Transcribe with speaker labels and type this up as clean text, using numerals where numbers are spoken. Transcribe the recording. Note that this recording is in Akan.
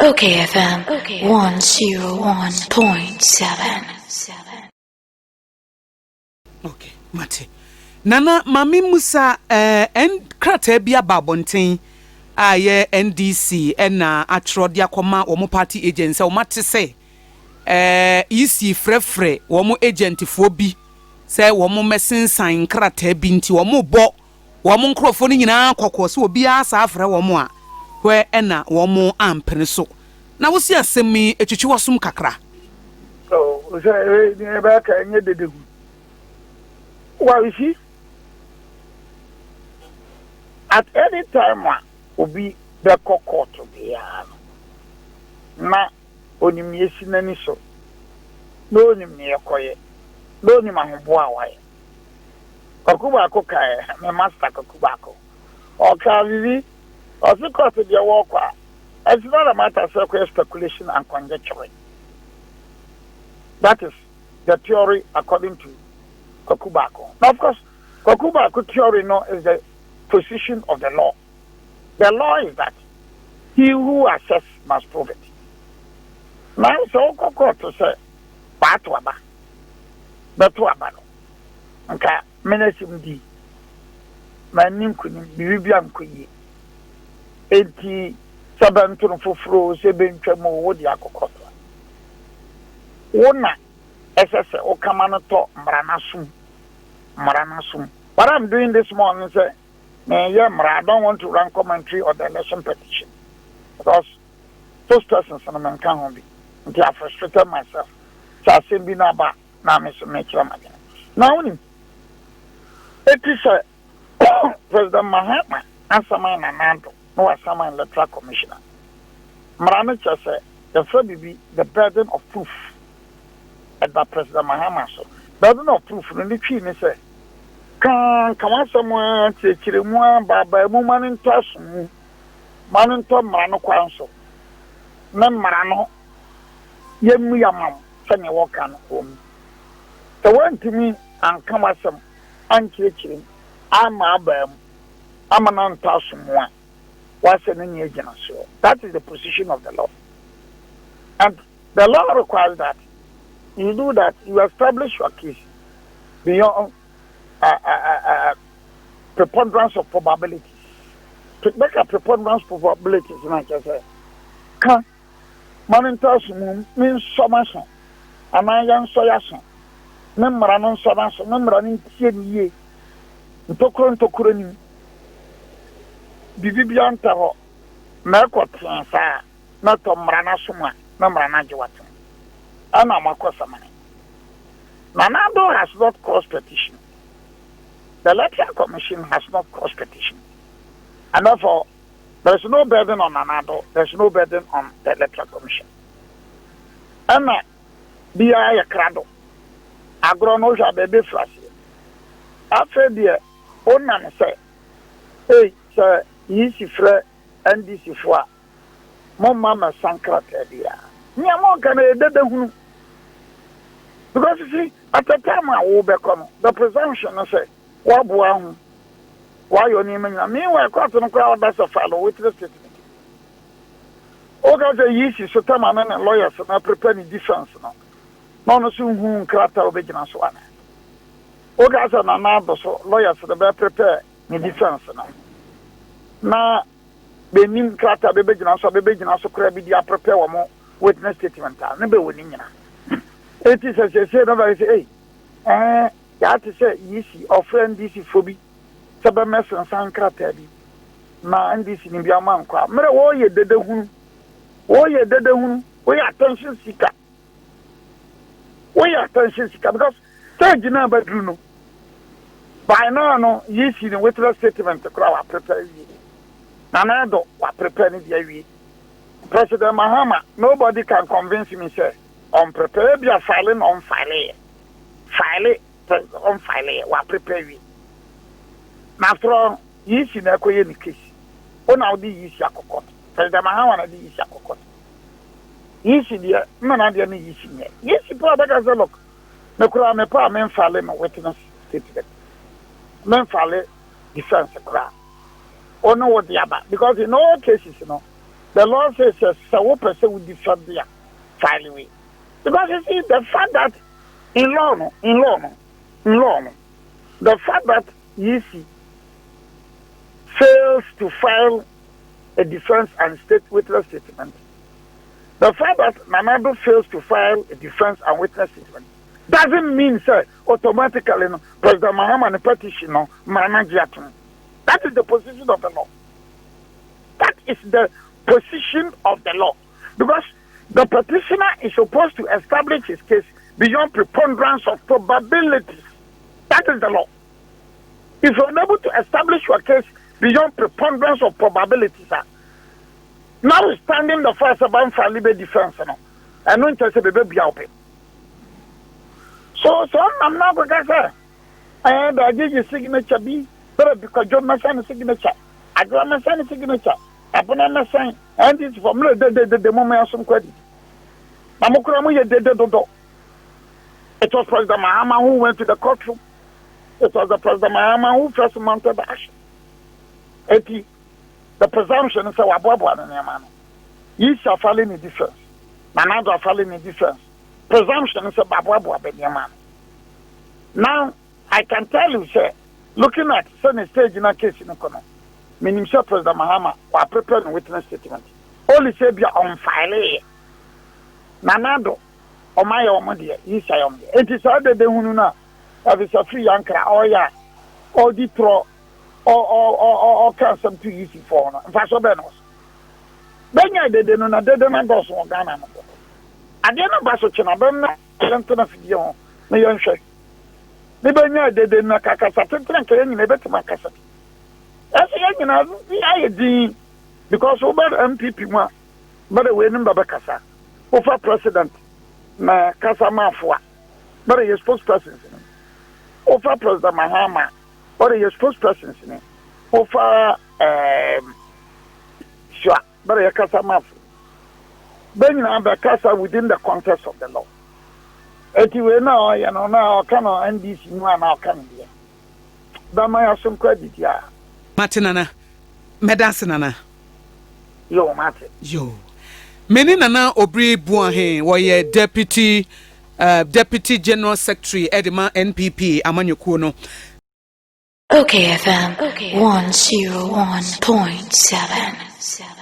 Speaker 1: OKFM 101.7.
Speaker 2: Okay, Mate. Nana Mami Musa krata bia babonten aye NDC na atrodia koma wo party agency wo mate se isi frefre wo agent fo bi se wo mesensan krata bi nti wo bo wo nkrofo ni nyina kokko se obi asa afre wo a hwe na wo ampene so na wo si asemi etwetwe wasum kakra.
Speaker 3: So say ni ba ka nye dedegu. Well, you see, at any time will be the court to be na onimiesi nani so no onimni ekoye no onima hobo awaye kokuba ko kai me master kokuba ko o ka vivi o se court dey work kwa. It's not a matter of speculation and conjecture. That is the theory according to Kokubako. Now, of course, Kokubako theory is the position of the law. The law is that he who assesses must prove it. Now, so Kokoko to say, Batuaba, Batuabano, Nka, Menesim di, Manim Kunim, Bibiam Kuyi, 87 Fufro, 7 Tremo, Wodiako. Wona SSA o kamano to Maranasum. What I'm doing this morning is I don't want to run commentary on the election petition because those persons and I can't be until I frustrated myself. So I say, now I'm now it is President Mahatma and Saman Anando, no Saman Electoral Commissioner. Maranacha said the first be the burden of proof at the President Mahama. So burden of proof in the tree say come on someone to Chirimua by woman in Tassu Maninto Marano Council. None Marano Yemuyamam, Sunny Walker home. The one to me and come as some anti-chirim. I'm a bam. I'm an antasum. What's an agent? So that is the position of the law. And the law requires that you do that, you establish your case beyond preponderance of probabilities. To make a preponderance of probabilities, like I say, can Manintas means so much, and I am so yes, Membranon so much, Membranin Tieni, Tokurani, Bibian Tavo, Mercot, not Tom Ranasuma, Membranajuatan. Nanado has not caused petition. The Electoral Commission has not caused petition. And therefore, there is no burden on Nanado, there is no burden on the Electoral Commission. And B.I. Crado, Agronoja baby flash. After the owner say, hey, sir, easy fre NDC for Mama Sankrat idea. Because you see, at the time I will become the presumption, I say, why your name? Meanwhile, quite a crowd that's a fellow with the statement. Okay, the easy, so time and lawyers and I prepare the defense now. No, soon whom character obedience one. Okay, as an another, so lawyers the prepare the defense now. Now, the name character baby, so crabby, I prepare one more. Witness statement, never winning. It is as I said, nobody say, you have to say, easy, or friend, this is phobia, Sabamess and Sankratedi. Now, and this in Biaman, Mera, oh, ye did the wound, oh, ye did the wound, we are attention seeker. We are attention seeker because, third, you know, but Bruno. By now, no, ye see the witness statement to crowd prepare you. Nanado, what preparing the President Mahama, nobody can convince me, say, on prepare, be a filing on file, what prepare we. After all, you see the Korean case. Oh, now the easy cocotte. President Mahama, the easy cocotte. You see the man, I didn't use it. Yes, you probably as a look. No crime, a poor man filing a witness statement. Men file defense crime. Oh, no, what the other, because in all cases, you know. The law says so person would defend their file away. Because you see the fact that in law, the fact that EC fails to file a defense and state witness statement, the fact that Nanado fails to file a defense and witness statement doesn't mean, sir, automatically President Mahama petition manage. That is the position of the law. That is the position of the law. Because the petitioner is supposed to establish his case beyond preponderance of probabilities. That is the law. If you're unable to establish your case beyond preponderance of probabilities, notwithstanding the first about liberal defense, and no interest in baby open. So I'm not going to say, and I give you signature B, but because John Masson signature, I draw my signature, I put on my sign, and it's from the moment of some credit. It was President Mahama who went to the courtroom. It was the President Mahama who first mounted the action. The presumption is a wabwabwa in your man. You shall fall in defense. Manado fall in defense. Presumption is a wabwabwa in your man. Now, I can tell you, sir, looking at some stage in a case in the corner, meaning President Mahama or preparing witness statement. Only say be on file. Nanado, or my omodia, you say on the. It is other than Hununa, if it's a free anchor, or ya, or Detroit, or cancel too easy for Faso Benos. Then I didn't know that the members of Ghana. I didn't know Basochina, but not of you, my young shake. The Benya did not Cacasa, and never to my cassette. As a young, I did because over MPP, but a winning Babacasa. Over president na Casa Mafua, but a spokesperson. Over President Mahama, but a spokesperson. Over sure, but a Casa Mafua. Then you have the Casa within the context of the law. Anyway, now, now, can NDC now can be. But I have some credit here.
Speaker 2: Martinana, Medasinana.
Speaker 3: Yo, Martin.
Speaker 2: Yo. Many nana Obiri Boahen were deputy general secretary Edema NPP Amanyukuno.
Speaker 1: OKFM 101.7.